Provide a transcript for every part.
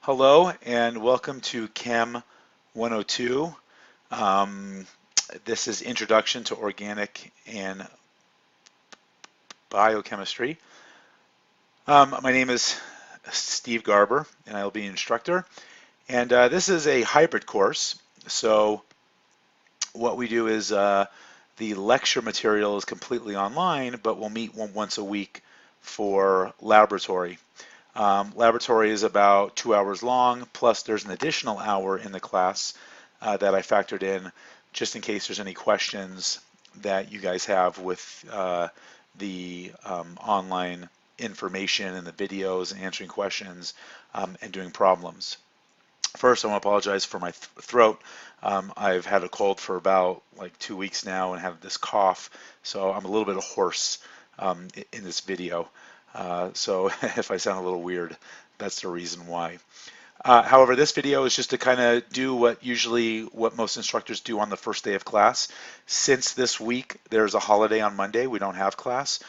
Hello and welcome to Chem 102. Um, this is Introduction to Organic and Biochemistry. My name is Steve Garber and I will be an instructor. And this is a hybrid course. So what we do is the lecture material is completely online, but we'll meet once a week for laboratory. Laboratory is about 2 hours long, plus there's an additional hour in the class that I factored in just in case there's any questions that you guys have with the online information and the videos and answering questions and doing problems. First, I want to apologize for my throat. I've had a cold for about like 2 weeks now and have this cough, so I'm a little bit hoarse in this video. So if I sound a little weird, that's the reason why. However, this video is just to kind of do what most instructors do on the first day of class. Since this week there's a holiday on Monday, we don't have class,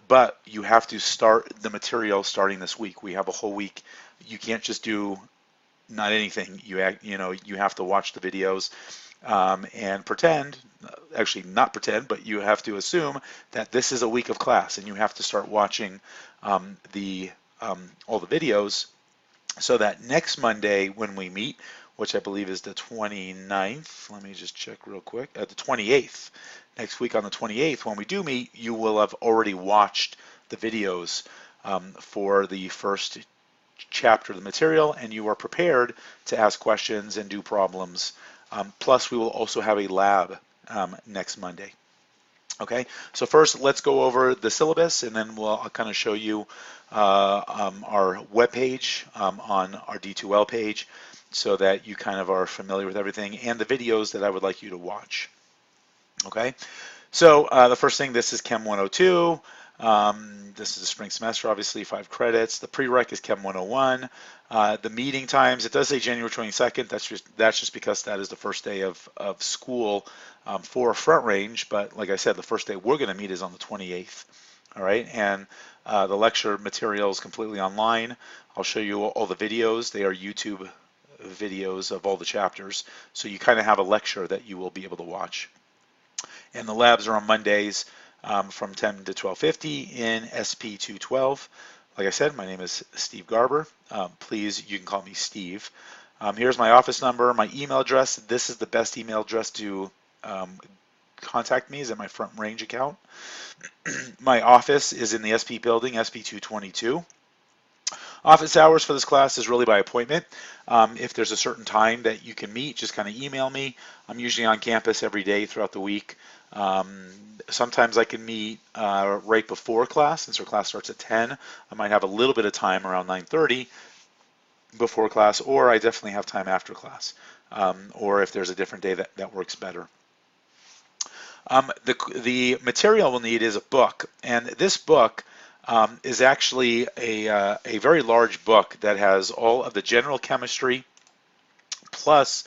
but you have to start the material starting this week. We have a whole week. You can't just do not anything. You have to watch the videos and pretend, actually not pretend, but you have to assume that this is a week of class and you have to start watching all the videos so that next Monday when we meet, which I believe is the 29th, let me just check real quick, the 28th, next week on the 28th, when we do meet, you will have already watched the videos for the first chapter of the material and you are prepared to ask questions and do problems. Plus we will also have a lab next Monday. Okay, so first let's go over the syllabus and then I'll kind of show you our web page on our D2L page so that you kind of are familiar with everything and the videos that I would like you to watch. Okay, so the first thing, this is Chem 102. This is the spring semester, obviously 5 credits. The prereq is Chem 101. The meeting times, it does say January 22nd. That's just because that is the first day of school for Front Range. But like I said, the first day we're going to meet is on the 28th. All right, and the lecture material is completely online. I'll show you all the videos. They are YouTube videos of all the chapters. So you kind of have a lecture that you will be able to watch. And the labs are on Mondays from 10 to 12:50 in SP 212. Like I said, my name is Steve Garber. Please, you can call me Steve. Here's my office number, my email address. This is the best email address to contact me, is at my Front Range account. My office is in the SP building, SP 222. Office hours for this class is really by appointment. If there's a certain time that you can meet, just kind of email me. I'm usually on campus every day throughout the week. Sometimes I can meet right before class, since our class starts at 10. I might have a little bit of time around 9:30 before class, or I definitely have time after class, or if there's a different day that works better. The material we'll need is a book, and this book is actually a very large book that has all of the general chemistry, plus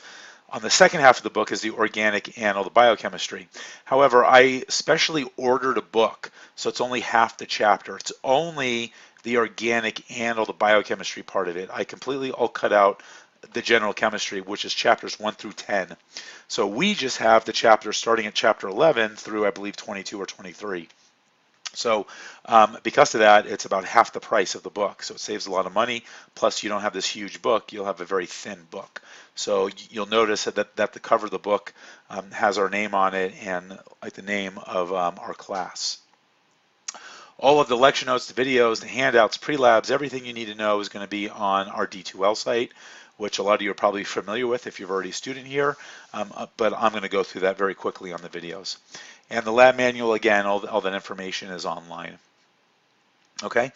on the second half of the book is the organic and all the biochemistry. However, I specially ordered a book, so it's only half the chapter. It's only the organic and all the biochemistry part of it. I completely all cut out the general chemistry, which is chapters 1 through 10. So we just have the chapter starting at chapter 11 through, I believe, 22 or 23. So because of that, it's about half the price of the book. So it saves a lot of money. Plus, you don't have this huge book. You'll have a very thin book. So you'll notice that the cover of the book has our name on it and like the name of our class. All of the lecture notes, the videos, the handouts, pre-labs, everything you need to know is going to be on our D2L site, which a lot of you are probably familiar with if you're already a student here, but I'm going to go through that very quickly on the videos. And the lab manual, again, all that information is online. Okay,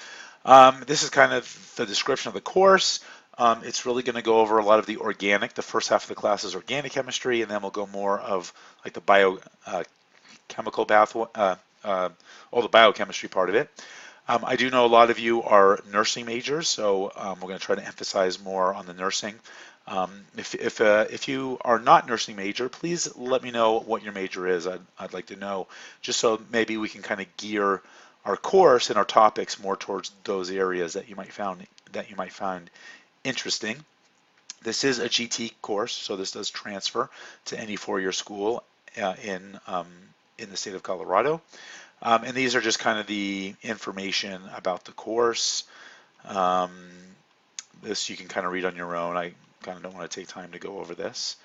this is kind of the description of the course. It's really going to go over a lot of the organic. The first half of the class is organic chemistry, and then we'll go more of like the biochemical all the biochemistry part of it. I do know a lot of you are nursing majors, so we're going to try to emphasize more on the nursing. If you are not nursing major, please let me know what your major is. I'd like to know, just so maybe we can kind of gear our course and our topics more towards those areas that you might find interesting. This is a GT course, so this does transfer to any four-year school in the state of Colorado. And these are just kind of the information about the course. Um, this you can kind of read on your own. I kind of don't want to take time to go over this.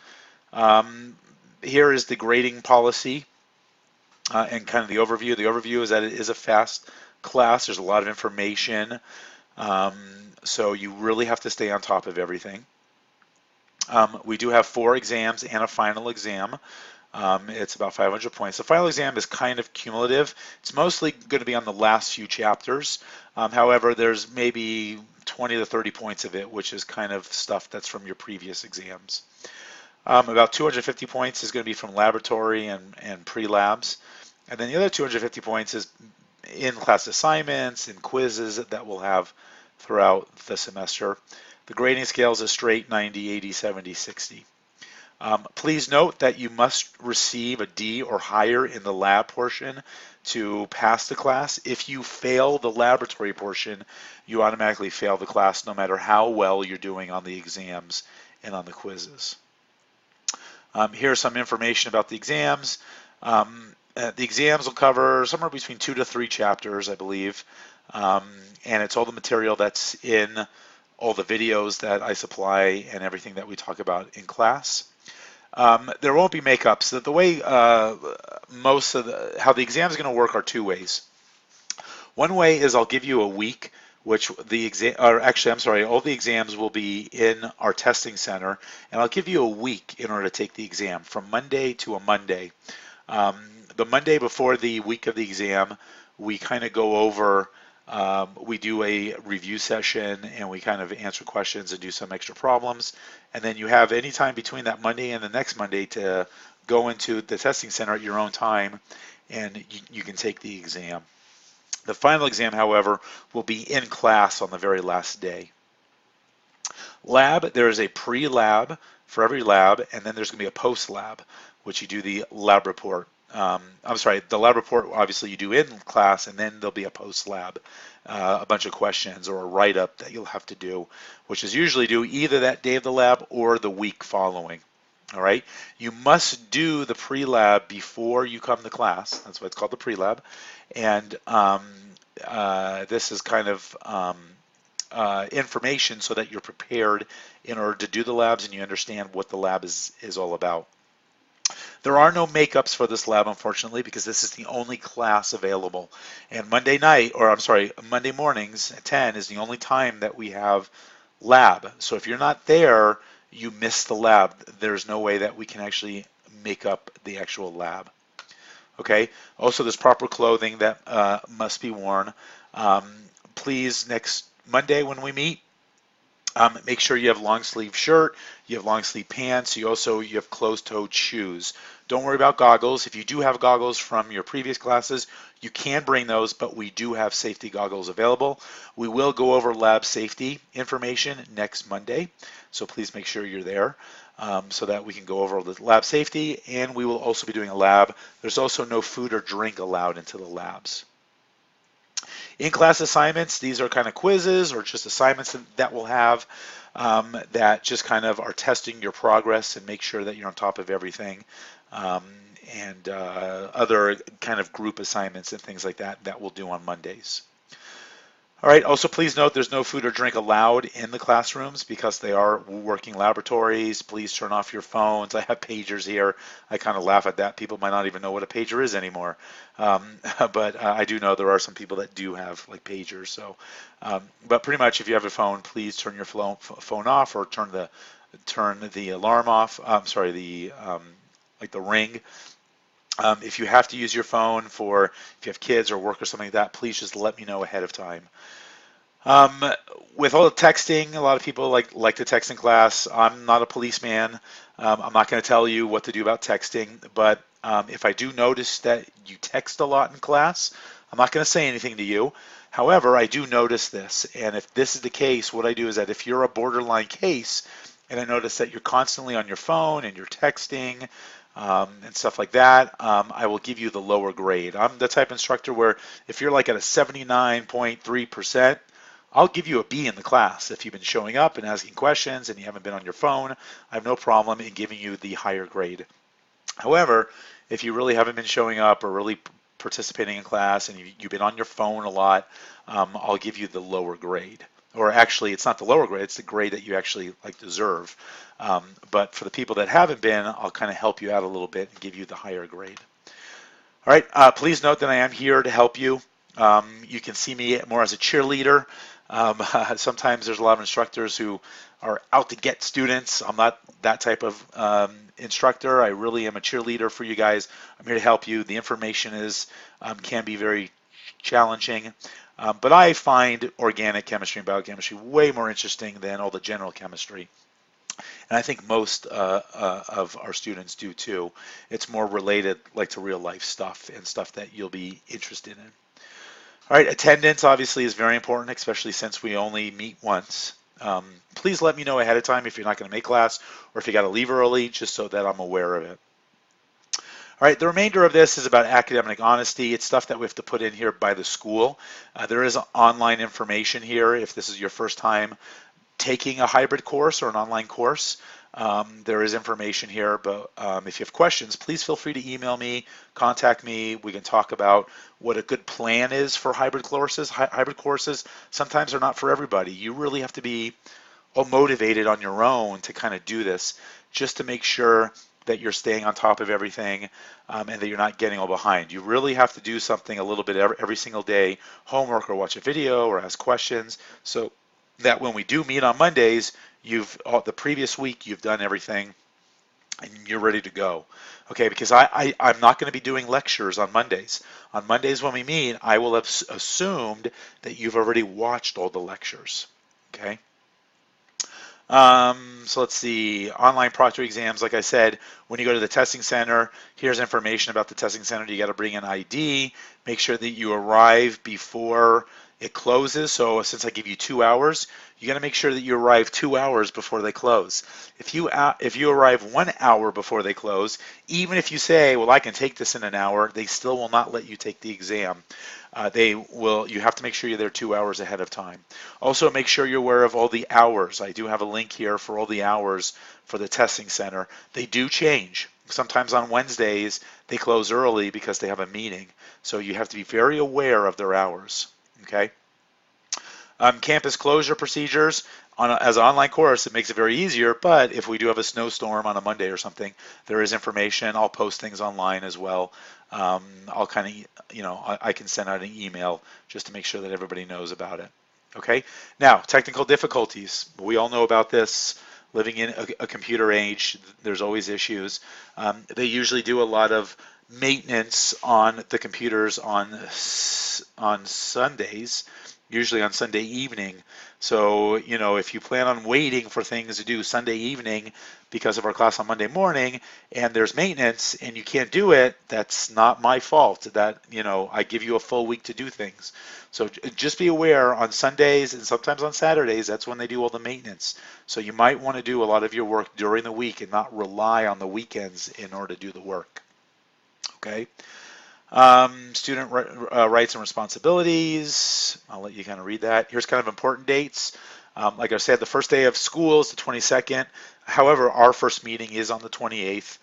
Here is the grading policy and kind of the overview. The overview is that it is a fast class. There's a lot of information. So you really have to stay on top of everything. We do have 4 exams and a final exam. It's about 500 points. The final exam is kind of cumulative. It's mostly going to be on the last few chapters. However, there's maybe 20 to 30 points of it, which is kind of stuff that's from your previous exams. About 250 points is going to be from laboratory and pre-labs. And then the other 250 points is in-class assignments and quizzes that we'll have throughout the semester. The grading scales is straight 90, 80, 70, 60. Please note that you must receive a D or higher in the lab portion to pass the class. If you fail the laboratory portion, you automatically fail the class no matter how well you're doing on the exams and on the quizzes. Here's some information about the exams. The exams will cover somewhere between 2 to 3 chapters, I believe. And it's all the material that's in all the videos that I supply and everything that we talk about in class. There won't be makeups. The way how the exam is going to work are 2 ways. One way is I'll give you a week, which the exam, or actually, I'm sorry, all the exams will be in our testing center, and I'll give you a week in order to take the exam, from Monday to a Monday. The Monday before the week of the exam, we kind of go over, we do a review session and we kind of answer questions and do some extra problems. And then you have any time between that Monday and the next Monday to go into the testing center at your own time, and you can take the exam. The final exam, however, will be in class on the very last day. Lab, there is a pre-lab for every lab, and then there's going to be a post-lab, which you do the lab report. I'm sorry, the lab report obviously you do in class, and then there'll be a post-lab, a bunch of questions or a write-up that you'll have to do, which is usually due either that day of the lab or the week following. All right, you must do the pre-lab before you come to class. That's why it's called the pre-lab. And this is kind of information so that you're prepared in order to do the labs and you understand what the lab is all about. There are no makeups for this lab, unfortunately, because this is the only class available. And Monday mornings at 10 is the only time that we have lab. So if you're not there, you miss the lab. There's no way that we can actually make up the actual lab. Okay. Also, there's proper clothing that must be worn. Please, next Monday when we meet, make sure you have long sleeve shirt, you have long sleeve pants, you have closed-toed shoes. Don't worry about goggles. If you do have goggles from your previous classes, you can bring those, but we do have safety goggles available. We will go over lab safety information next Monday, so please make sure you're there so that we can go over the lab safety, and we will also be doing a lab. There's also no food or drink allowed into the labs. In-class assignments, these are kind of quizzes or just assignments that we'll have that just kind of are testing your progress and make sure that you're on top of everything, and other kind of group assignments and things like that that we'll do on Mondays. All right, also please note there's no food or drink allowed in the classrooms because they are working laboratories. Please turn off your phones. I have pagers here. I kind of laugh at that. People might not even know what a pager is anymore. But I do know there are some people that do have like pagers. So, but pretty much if you have a phone, please turn your phone off or turn the alarm off. Like the ring. If you have to use your phone if you have kids or work or something like that, please just let me know ahead of time. With all the texting, a lot of people like to text in class. I'm not a policeman. I'm not going to tell you what to do about texting, but if I do notice that you text a lot in class, I'm not going to say anything to you. However, I do notice this, and if this is the case, what I do is that if you're a borderline case, and I notice that you're constantly on your phone and you're texting, and stuff like that, I will give you the lower grade. I'm the type of instructor where if you're like at a 79.3%, I'll give you a B in the class. If you've been showing up and asking questions and you haven't been on your phone, I have no problem in giving you the higher grade. However, if you really haven't been showing up or really participating in class and you've been on your phone a lot, I'll give you the lower grade. Or actually, it's not the lower grade, it's the grade that you actually deserve. But for the people that haven't been, I'll kind of help you out a little bit and give you the higher grade. All right, please note that I am here to help you. You can see me more as a cheerleader. Sometimes there's a lot of instructors who are out to get students. I'm not that type of instructor. I really am a cheerleader for you guys. I'm here to help you. The information can be very challenging, but I find organic chemistry and biochemistry way more interesting than all the general chemistry. And I think most of our students do too. It's more related to real life stuff and stuff that you'll be interested in. All right, attendance obviously is very important, especially since we only meet once. Please let me know ahead of time if you're not going to make class or if you got to leave early, just so that I'm aware of it. All right, the remainder of this is about academic honesty. It's stuff that we have to put in here by the school. There is online information here if this is your first time taking a hybrid course or an online course. There is information here, but if you have questions, please feel free to email me, contact me. We can talk about what a good plan is for hybrid courses. Hybrid courses sometimes are not for everybody. You really have to be motivated on your own to kind of do this, just to make sure that you're staying on top of everything and that you're not getting all behind. You really have to do something a little bit every single day, homework or watch a video or ask questions, so that when we do meet on Mondays, the previous week you've done everything and you're ready to go. Okay, because I'm not going to be doing lectures on Mondays. On Mondays when we meet, I will have assumed that you've already watched all the lectures. Okay. So let's see, online proctored exams. Like I said, when you go to the testing center, here's information about the testing center. You got to bring an ID. Make sure that you arrive before it closes. So since I give you 2 hours, you got to make sure that you arrive 2 hours before they close. If you arrive 1 hour before they close, even if you say, well, I can take this in an hour, they still will not let you take the exam. You have to make sure you're there 2 hours ahead of time. Also, make sure you're aware of all the hours. I do have a link here for all the hours for the testing center. They do change. Sometimes on Wednesdays, they close early because they have a meeting. So you have to be very aware of their hours. Okay. Campus closure procedures. As an online course, it makes it very easier, but if we do have a snowstorm on a Monday or something, there is information. I'll post things online as well. I'll kind of, I can send out an email just to make sure that everybody knows about it. Okay. Now, technical difficulties. We all know about this. Living in a computer age, there's always issues. They usually do a lot of maintenance on the computers on Sundays, usually on Sunday evening. So, if you plan on waiting for things to do Sunday evening because of our class on Monday morning and there's maintenance and you can't do it, that's not my fault. That, I give you a full week to do things. So just be aware on Sundays and sometimes on Saturdays, that's when they do all the maintenance. So you might want to do a lot of your work during the week and not rely on the weekends in order to do the work. Okay. Student rights and responsibilities. I'll let you kind of read that. Here's kind of important dates. Like I said, the first day of school is the 22nd. However, our first meeting is on the 28th.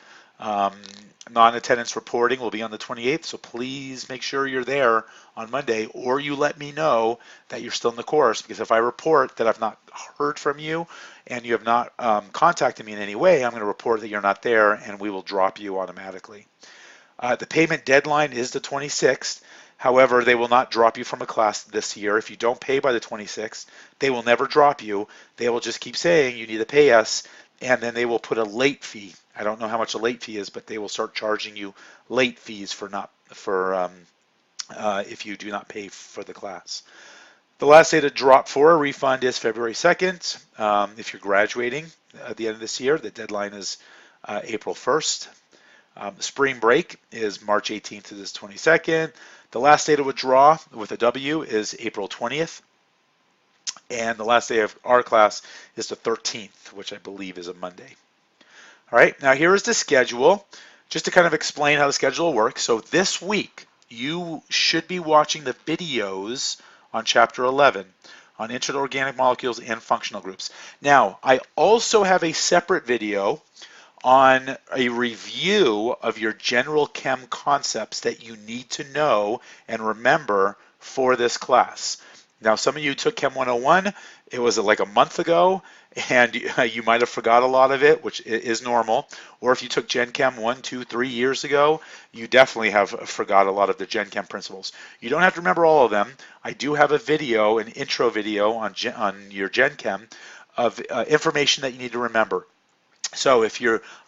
Non-attendance reporting will be on the 28th, so please make sure you're there on Monday, or you let me know that you're still in the course, because if I report that I've not heard from you and you have not contacted me in any way, I'm going to report that you're not there and we will drop you automatically. The payment deadline is the 26th. However, they will not drop you from a class this year. If you don't pay by the 26th, they will never drop you. They will just keep saying you need to pay us, and then they will put a late fee. I don't know how much a late fee is, but they will start charging you late fees if you do not pay for the class. The last day to drop for a refund is February 2nd. If you're graduating at the end of this year, the deadline is April 1st. Spring break is March 18th to the 22nd. The last day to withdraw with a W is April 20th. And the last day of our class is the 13th, which I believe is a Monday. All right, now here is the schedule, just to kind of explain how the schedule works. So this week, you should be watching the videos on Chapter 11. on Intro to Organic Molecules and Functional Groups. Now, I also have a separate video on a review of your general chem concepts that you need to know and remember for this class. Now, some of you took Chem 101, it was like a month ago, and you might have forgot a lot of it, which is normal. Or if you took Gen Chem 1, 2, 3 years ago, you definitely have forgot a lot of the Gen Chem principles. You don't have to remember all of them. I do have a video, an intro video on your Gen Chem of information that you need to remember. So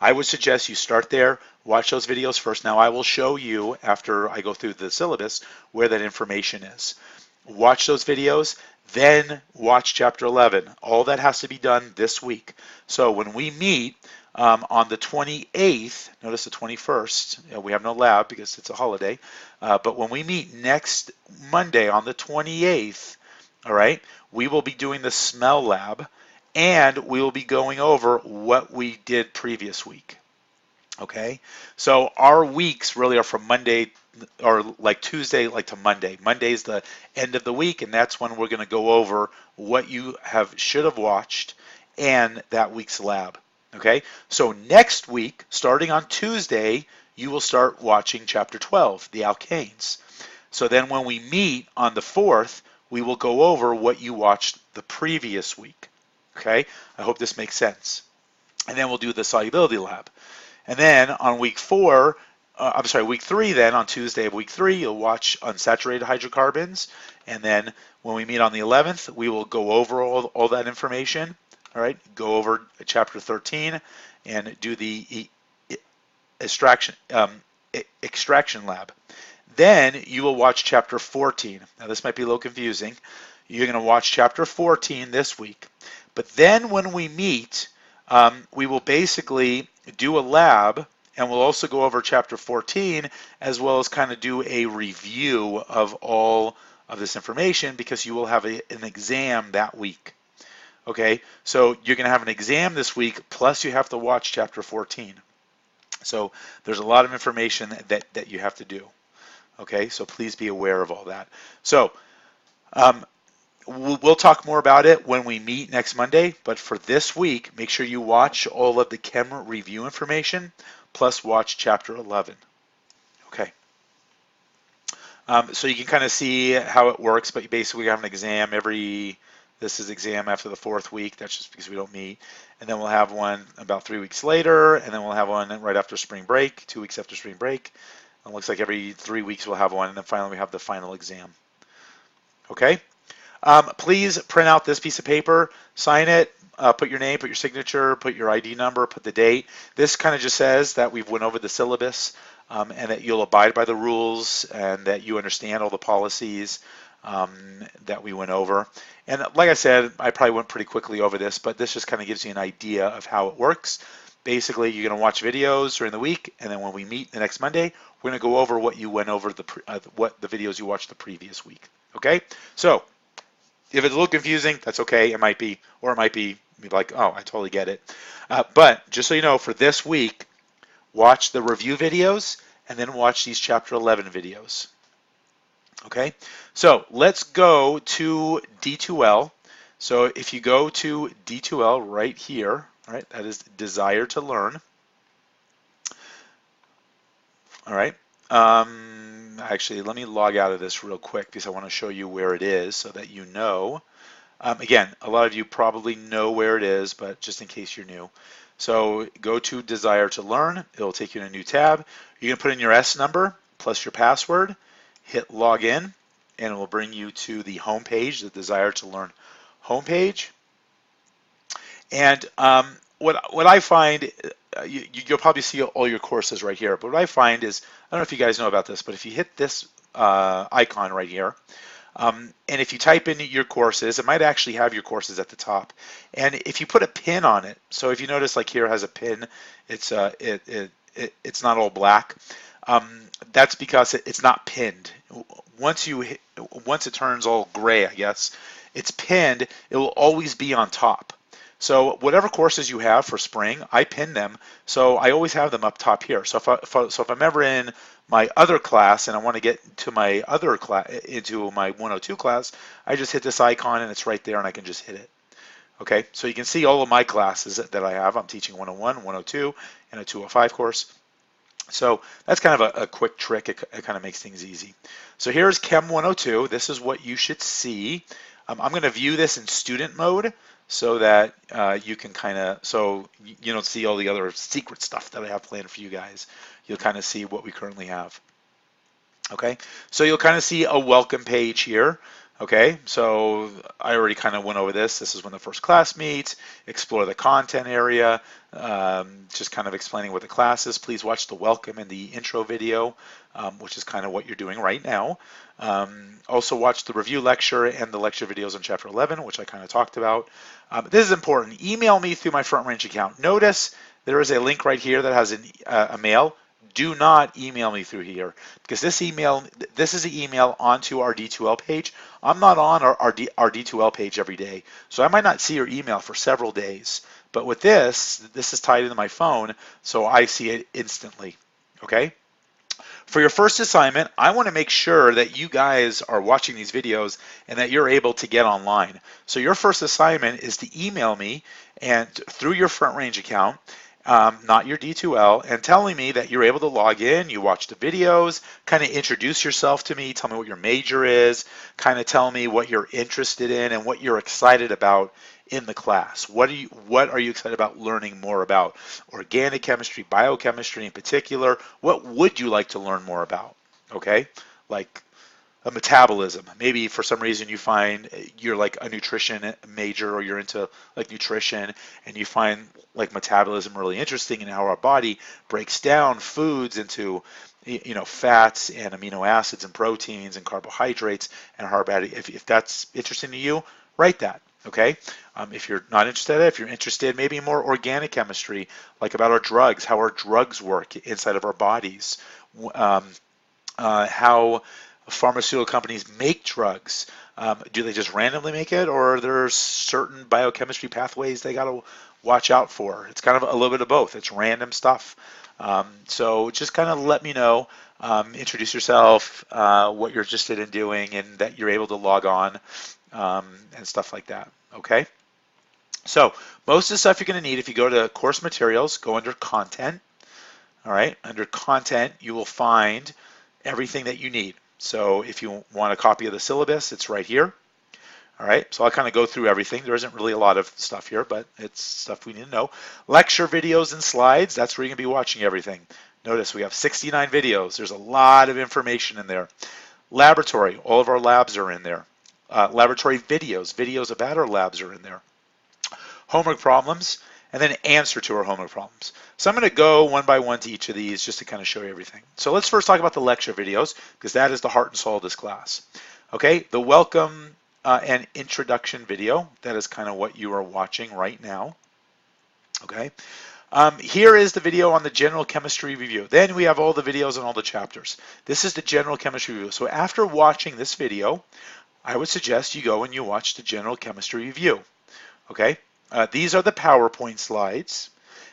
I would suggest you start there, watch those videos first. Now I will show you after I go through the syllabus where that information is. Watch those videos, then watch chapter 11. All that has to be done this week. So when we meet on the 28th, notice the 21st, we have no lab because it's a holiday, but when we meet next Monday on the 28th, all right, we will be doing the smell lab, and we will be going over what we did previous week. Okay, so our weeks really are from Monday, or like Tuesday, like to Monday. Monday is the end of the week, and that's when we're going to go over what you should have watched and that week's lab. Okay, so next week, starting on Tuesday, you will start watching chapter 12, the alkanes. So then when we meet on the 4th, we will go over what you watched the previous week. Okay, I hope this makes sense. And then we'll do the solubility lab. And then on week 3 then, on Tuesday of week 3, you'll watch unsaturated hydrocarbons. And then when we meet on the 11th, we will go over all that information. All right, go over chapter 13 and do the extraction lab. Then you will watch chapter 14. Now this might be a little confusing. You're going to watch chapter 14 this week. But then when we meet, we will basically do a lab, and we'll also go over chapter 14 as well as kind of do a review of all of this information, because you will have an exam that week. Okay, so you're going to have an exam this week, plus you have to watch chapter 14. So there's a lot of information that you have to do. Okay, so please be aware of all that. So we'll talk more about it when we meet next Monday, but for this week, make sure you watch all of the chem review information, plus watch chapter 11. Okay. So you can kind of see how it works, but you basically have an exam this is exam after the 4th week. That's just because we don't meet. And then we'll have one about 3 weeks later, and then we'll have one right after spring break, 2 weeks after spring break. It looks like every 3 weeks we'll have one, and then finally we have the final exam. Okay? Please print out this piece of paper, sign it, put your name, put your signature, put your ID number, put the date. This kind of just says that we've went over the syllabus and that you'll abide by the rules and that you understand all the policies that we went over. And like I said, I probably went pretty quickly over this, but this just kind of gives you an idea of how it works. Basically, you're going to watch videos during the week, and then when we meet the next Monday, we're going to go over what you went over, what the videos you watched the previous week. Okay? So if it's a little confusing, that's okay. It might be, or it might be like, oh, I totally get it. But just so you know, for this week, watch the review videos and then watch these chapter 11 videos. Okay, so let's go to D2L. So if you go to D2L right here, all right, that is desire to learn. All right. Actually, let me log out of this real quick because I want to show you where it is so that you know. Again, a lot of you probably know where it is, but just in case you're new. So go to Desire to Learn. It'll take you to a new tab. You're going to put in your S number plus your password, hit Login, and it will bring you to the home page, the Desire to Learn homepage. And what I find, you'll probably see all your courses right here, but what I find is, I don't know if you guys know about this, but if you hit this icon right here, and if you type in your courses, it might actually have your courses at the top. And if you put a pin on it, so if you notice like here has a pin, it's not all black. That's because it's not pinned. Once it turns all gray, I guess, it's pinned, it will always be on top. So whatever courses you have for spring, I pin them. So I always have them up top here. So if I'm ever in my other class and I want to get to my other class, into my 102 class, I just hit this icon and it's right there and I can just hit it. Okay, so you can see all of my classes that I have. I'm teaching 101, 102, and a 205 course. So that's kind of a quick trick. It kind of makes things easy. So here's Chem 102. This is what you should see. I'm going to view this in student mode so that you can kind of, so you don't see all the other secret stuff that I have planned for you guys. You'll kind of see what we currently have. Okay, so you'll kind of see a welcome page here. Okay, so I already kind of went over this. This is when the first class meets, explore the content area, just kind of explaining what the class is. Please watch the welcome and the intro video, which is kind of what you're doing right now. Also watch the review lecture and the lecture videos on chapter 11, which I kind of talked about. This is important. Email me through my Front Range account. Notice there is a link right here that has a mail. Do not email me through here because this is an email onto our D2L page. I'm not on our D2L page every day, so I might not see your email for several days. But with this is tied into my phone, so I see it instantly. Okay? For your first assignment, I want to make sure that you guys are watching these videos and that you're able to get online. So your first assignment is to email me and through your Front Range account, not your D2L, and telling me that you're able to log in, you watch the videos, kind of introduce yourself to me, tell me what your major is, kind of tell me what you're interested in and what you're excited about in the class. What are you excited about learning more about? Organic chemistry, biochemistry in particular. What would you like to learn more about? Okay, like a metabolism. Maybe for some reason you find you're like a nutrition major or you're into like nutrition and you find like metabolism really interesting and how our body breaks down foods into fats and amino acids and proteins and carbohydrates and if that's interesting to you, write that. Okay. If you're not interested, if you're interested maybe in more organic chemistry, like about our drugs, how our drugs work inside of our bodies, how pharmaceutical companies make drugs. Do they just randomly make it, or are there certain biochemistry pathways they got to watch out for? It's kind of a little bit of both. It's random stuff. So just kind of let me know, introduce yourself, what you're interested in doing, and that you're able to log on and stuff like that. Okay? So most of the stuff you're going to need, if you go to course materials, go under content. All right, under content, you will find everything that you need. So if you want a copy of the syllabus, it's right here. All right, so I'll kind of go through everything. There isn't really a lot of stuff here, but it's stuff we need to know. Lecture videos and slides, that's where you're going to be watching everything. Notice we have 69 videos. There's a lot of information in there. Laboratory, all of our labs are in there. Laboratory videos about our labs are in there. Homework problems, and then answer to our homework problems. So I'm going to go one by one to each of these just to kind of show you everything. So let's first talk about the lecture videos because that is the heart and soul of this class. Okay, the welcome and introduction video, that is kind of what you are watching right now. Okay, here is the video on the general chemistry review. Then we have all the videos on all the chapters. This is the general chemistry review. So after watching this video, I would suggest you go and you watch the general chemistry review. Okay. These are the PowerPoint slides,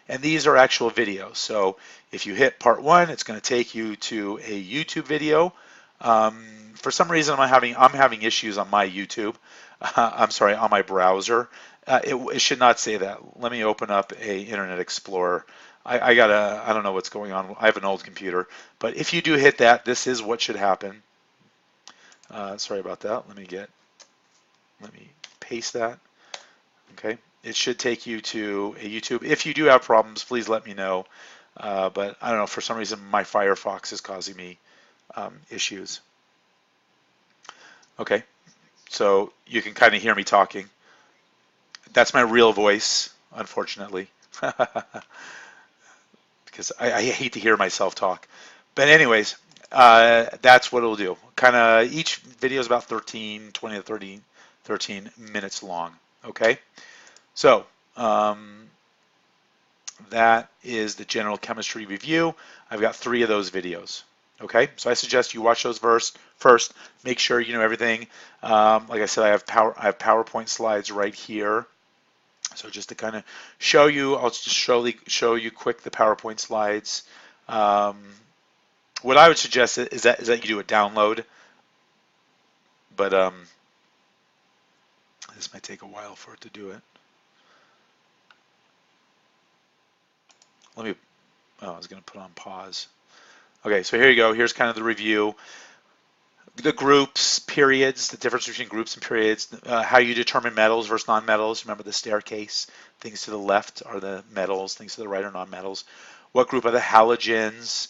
and these are actual videos. So if you hit part 1, it's going to take you to a YouTube video. For some reason, I'm having issues on my YouTube. I'm sorry, on my browser. It should not say that. Let me open up a Internet Explorer. I don't know what's going on. I have an old computer, but if you do hit that, this is what should happen. Sorry about that. Let me paste that. Okay. It should take you to a YouTube. If you do have problems, please let me know. But I don't know, for some reason my Firefox is causing me issues. Okay, so you can kind of hear me talking. That's my real voice, unfortunately, because I hate to hear myself talk. But anyways, that's what it'll do. Kind of each video is about 20 to 13 minutes long. Okay. So that is the general chemistry review. I've got 3 of those videos. Okay, so I suggest you watch those first. Make sure you know everything. Like I said, I have PowerPoint slides right here. So just to kind of show you, I'll just show you quick the PowerPoint slides. Um, what I would suggest is that you do a download, but this might take a while for it to do it. Let me, oh, I was going to put on pause. Okay, so here you go. Here's kind of the review. The groups, periods, the difference between groups and periods, how you determine metals versus non-metals. Remember the staircase. Things to the left are the metals, things to the right are non-metals. What group are the halogens?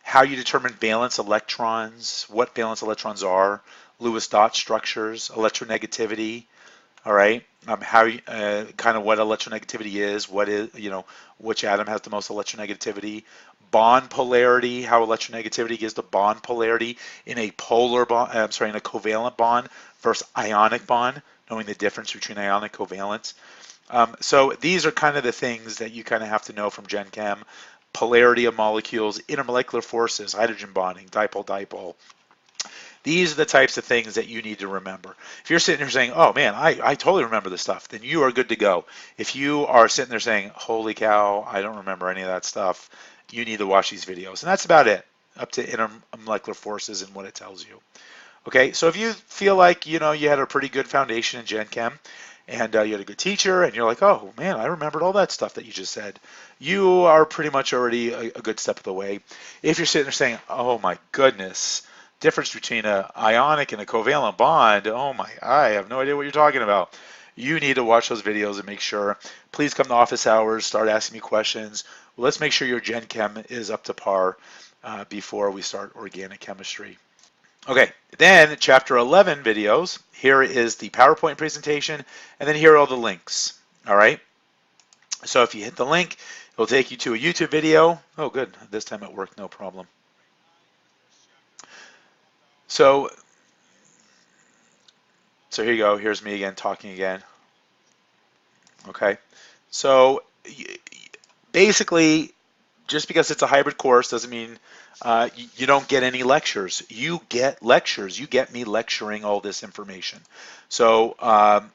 How you determine valence electrons, what valence electrons are, Lewis dot structures, electronegativity, all right, how kind of what electronegativity is, what is, which atom has the most electronegativity, bond polarity, how electronegativity gives the bond polarity in a polar bond, in a covalent bond versus ionic bond, knowing the difference between ionic covalent. So these are kind of the things that you kind of have to know from Gen Chem. Polarity of molecules, intermolecular forces, hydrogen bonding, dipole-dipole. These are the types of things that you need to remember. If you're sitting there saying, oh man, I totally remember this stuff, then you are good to go. If you are sitting there saying, holy cow, I don't remember any of that stuff, you need to watch these videos. And that's about it, up to intermolecular forces and what it tells you. Okay, so if you feel like, you had a pretty good foundation in Gen Chem, and you had a good teacher, and you're like, oh man, I remembered all that stuff that you just said, you are pretty much already a good step of the way. If you're sitting there saying, oh my goodness, difference between an ionic and a covalent bond, oh my, I have no idea what you're talking about. You need to watch those videos and make sure. Please come to office hours, start asking me questions. Well, let's make sure your Gen Chem is up to par before we start organic chemistry. Okay, then chapter 11 videos. Here is the PowerPoint presentation, and then here are all the links. All right. So if you hit the link, it'll take you to a YouTube video. Oh, good. This time it worked, no problem. So here you go. Here's me again talking again. Okay. So basically, just because it's a hybrid course doesn't mean you don't get any lectures. You get lectures. You get me lecturing all this information. So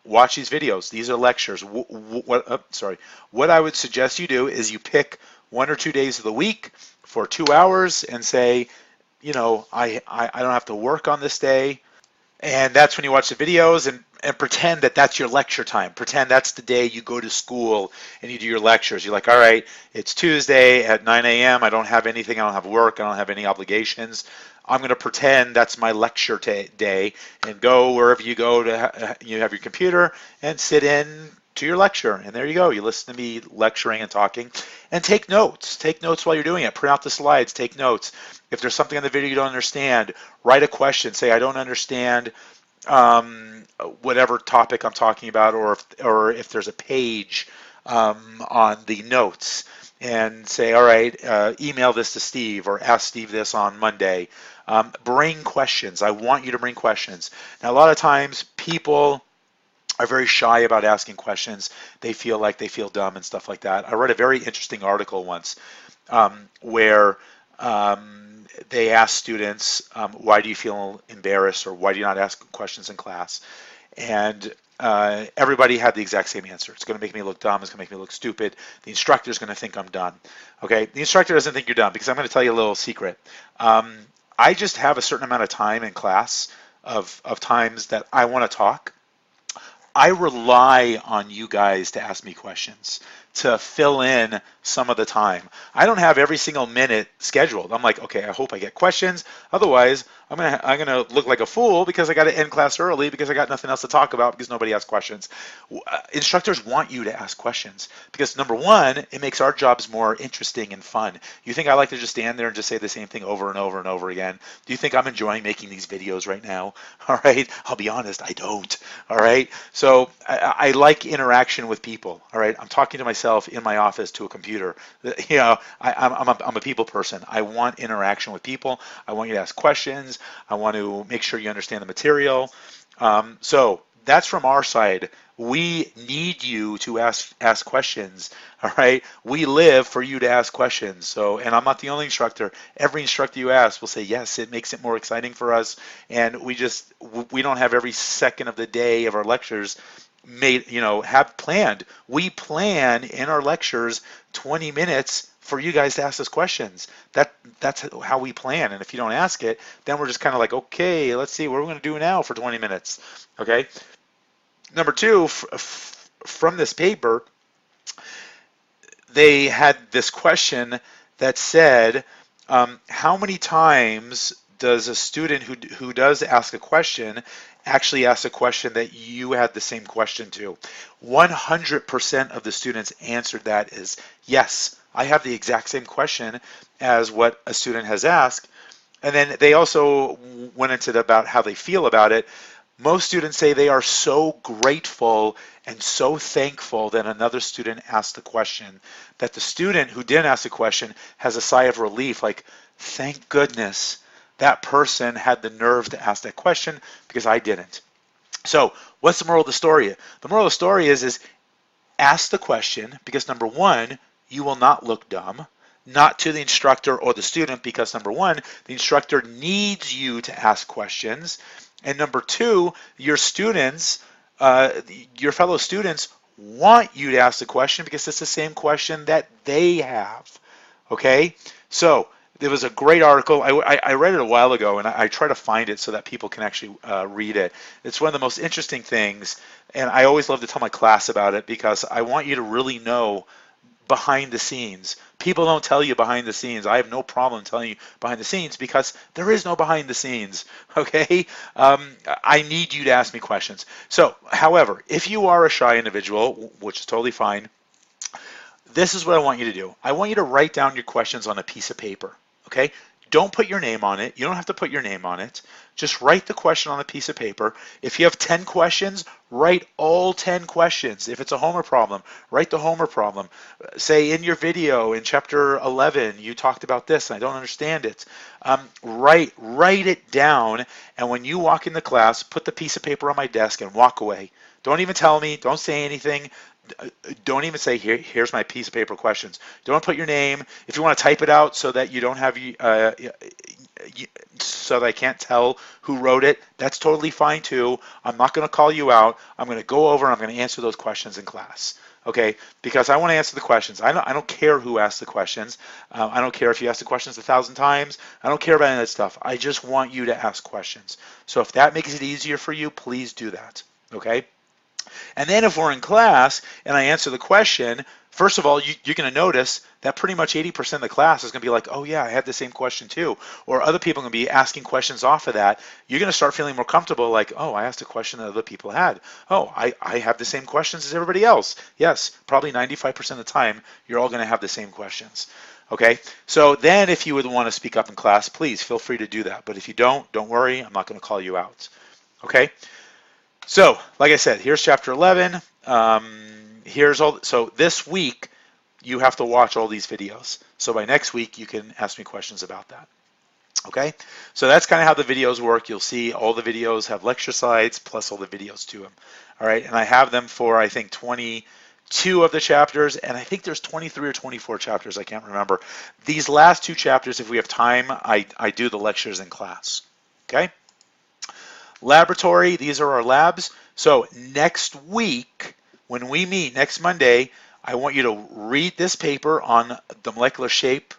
watch these videos. These are lectures. What I would suggest you do is you pick 1 or 2 days of the week for 2 hours and say, I don't have to work on this day. And that's when you watch the videos and pretend that that's your lecture time. Pretend that's the day you go to school and you do your lectures. You're like, all right, it's Tuesday at 9 a.m. I don't have anything. I don't have work. I don't have any obligations. I'm going to pretend that's my lecture day and go wherever you go to you have your computer and sit in to your lecture. And there you go. You listen to me lecturing and talking and take notes. Take notes while you're doing it. Print out the slides. Take notes. If there's something on the video you don't understand, write a question. Say, I don't understand whatever topic I'm talking about, or if there's a page on the notes, and say, all right, email this to Steve or ask Steve this on Monday. Bring questions. I want you to bring questions. Now, a lot of times people are very shy about asking questions. They feel like they feel dumb and stuff like that. I read a very interesting article once where they asked students, why do you feel embarrassed, or why do you not ask questions in class? And everybody had the exact same answer. It's going to make me look dumb. It's going to make me look stupid. The instructor is going to think I'm done. Okay, the instructor doesn't think you're done, because I'm going to tell you a little secret. I just have a certain amount of time in class of times that I want to talk. I rely on you guys to ask me questions, to fill in some of the time. I don't have every single minute scheduled. I'm like, okay, I hope I get questions. Otherwise, I'm gonna look like a fool because I got to end class early because I got nothing else to talk about because nobody asked questions. Instructors want you to ask questions because, number one, it makes our jobs more interesting and fun. You think I like to just stand there and just say the same thing over and over and over again? Do you think I'm enjoying making these videos right now? All right, I'll be honest, I don't. All right, so I like interaction with people. All right, I'm talking to myself in my office to a computer. I'm a people person. I want interaction with people. I want you to ask questions. I want to make sure you understand the material. So that's from our side. We need you to ask questions. All right, we live for you to ask questions. So, and I'm not the only instructor. Every instructor you ask will say yes. It makes it more exciting for us. And we don't have every second of the day of our lectures have planned. We plan in our lectures 20 minutes for you guys to ask us questions. That's how we plan. And if you don't ask it, then we're just kind of like, okay, let's see what we're going to do now for 20 minutes. Okay. Number two, from this paper, they had this question that said, how many times does a student who does ask a question actually ask a question that you had the same question to? 100% of the students answered that is yes, I have the exact same question as what a student has asked. And then they also went into about how they feel about it. Most students say they are so grateful and so thankful that another student asked the question, that the student who didn't ask the question has a sigh of relief, like, thank goodness that person had the nerve to ask that question because I didn't. So what's the moral of the story? The moral of the story is ask the question because, number one, you will not look dumb, not to the instructor or the student, because number one, the instructor needs you to ask questions. And number two, your students, your fellow students want you to ask the question because it's the same question that they have. Okay? So there was a great article. I read it a while ago, and I try to find it so that people can actually read it. It's one of the most interesting things, and I always love to tell my class about it because I want you to really know behind the scenes. People don't tell you behind the scenes. I have no problem telling you behind the scenes because there is no behind the scenes, okay? I need you to ask me questions. So, however, if you are a shy individual, which is totally fine, this is what I want you to do. I want you to write down your questions on a piece of paper, okay? Don't put your name on it. You don't have to put your name on it. Just write the question on a piece of paper. If you have 10 questions, write all 10 questions. If it's a homework problem, write the homework problem. Say in your video in chapter 11, you talked about this and I don't understand it. Write it down, and when you walk into class, put the piece of paper on my desk and walk away. Don't even tell me. Don't say anything. Don't even say, here's my piece of paper questions. Don't put your name. If you want to type it out so that you don't have so that I can't tell who wrote it, that's totally fine too. I'm not going to call you out. I'm going to go over and I'm going to answer those questions in class. Okay, because I want to answer the questions. I don't care who asked the questions. I don't care if you ask the questions 1,000 times. I don't care about any of that stuff. I just want you to ask questions. So if that makes it easier for you, please do that. Okay. And then if we're in class and I answer the question, first of all, you're going to notice that pretty much 80% of the class is going to be like, oh yeah, I had the same question too. Or other people are going to be asking questions off of that. You're going to start feeling more comfortable like, oh, I asked a question that other people had. Oh, I have the same questions as everybody else. Yes, probably 95% of the time, you're all going to have the same questions. Okay, so then if you would want to speak up in class, please feel free to do that. But if you don't worry, I'm not going to call you out. Okay. So, like I said, here's chapter 11. Here's all. So this week, you have to watch all these videos. So by next week, you can ask me questions about that. Okay? So that's kind of how the videos work. You'll see all the videos have lecture slides plus all the videos to them. All right? And I have them for, I think, 22 of the chapters, and I think there's 23 or 24 chapters. I can't remember. These last two chapters, if we have time, I do the lectures in class. Okay? Laboratory, these are our labs. So next week, when we meet next Monday, I want you to read this paper on the molecular shape,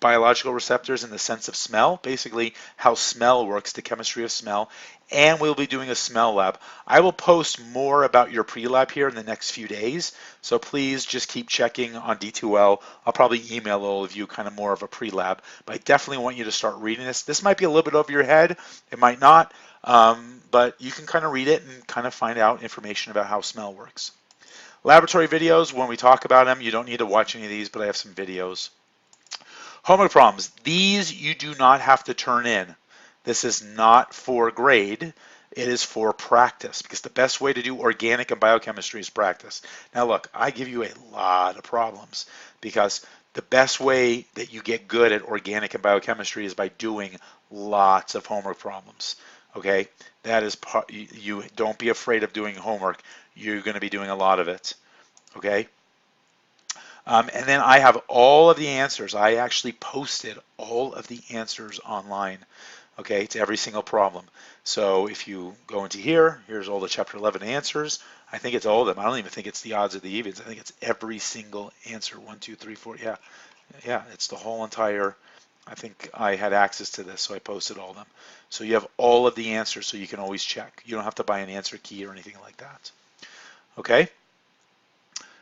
biological receptors, and the sense of smell, basically how smell works, the chemistry of smell, and we'll be doing a smell lab. I will post more about your pre-lab here in the next few days, so please just keep checking on D2L. I'll probably email all of you kind of more of a pre-lab, but I definitely want you to start reading this. This might be a little bit over your head, it might not, but you can kind of read it and kind of find out information about how smell works. Laboratory videos, when we talk about them, you don't need to watch any of these, but I have some videos. Homework problems, these you do not have to turn in. This is not for grade, it is for practice, because the best way to do organic and biochemistry is practice. Now look, I give you a lot of problems, because the best way that you get good at organic and biochemistry is by doing lots of homework problems. Okay, that is part. You don't be afraid of doing homework. You're going to be doing a lot of it. Okay. And then I have all of the answers. I actually posted all of the answers online. okay, to every single problem. So if you go into here, here's all the chapter 11 answers. I think it's all of them. I don't even think it's the odds or the evens. I think it's every single answer. 1, 2, 3, 4. Yeah, yeah, it's the whole entire. I think I had access to this, so I posted all of them. So you have all of the answers, so you can always check. You don't have to buy an answer key or anything like that. Okay.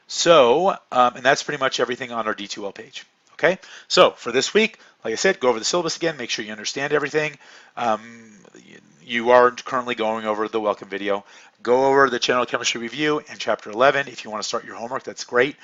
So, and that's pretty much everything on our D2L page. Okay, so for this week, like I said, go over the syllabus again, make sure you understand everything. Um, you are currently going over the welcome video. Go over the general chemistry review and chapter 11. If you want to start your homework, that's great.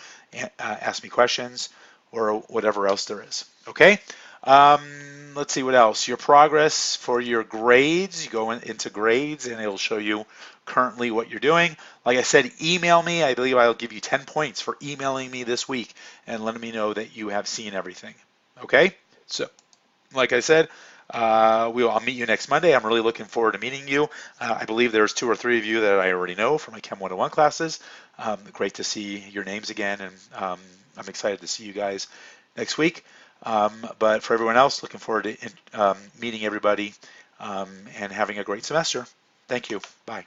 Ask me questions or whatever else there is. Okay, let's see what else. Your progress for your grades, you go into grades and it'll show you currently what you're doing. Like I said, email me. I believe I'll give you 10 points for emailing me this week and letting me know that you have seen everything. Okay? So, like I said, I'll meet you next Monday. I'm really looking forward to meeting you. I believe there's 2 or 3 of you that I already know from my Chem 101 classes. Great to see your names again, and I'm excited to see you guys next week. But for everyone else, looking forward to meeting everybody and having a great semester. Thank you. Bye.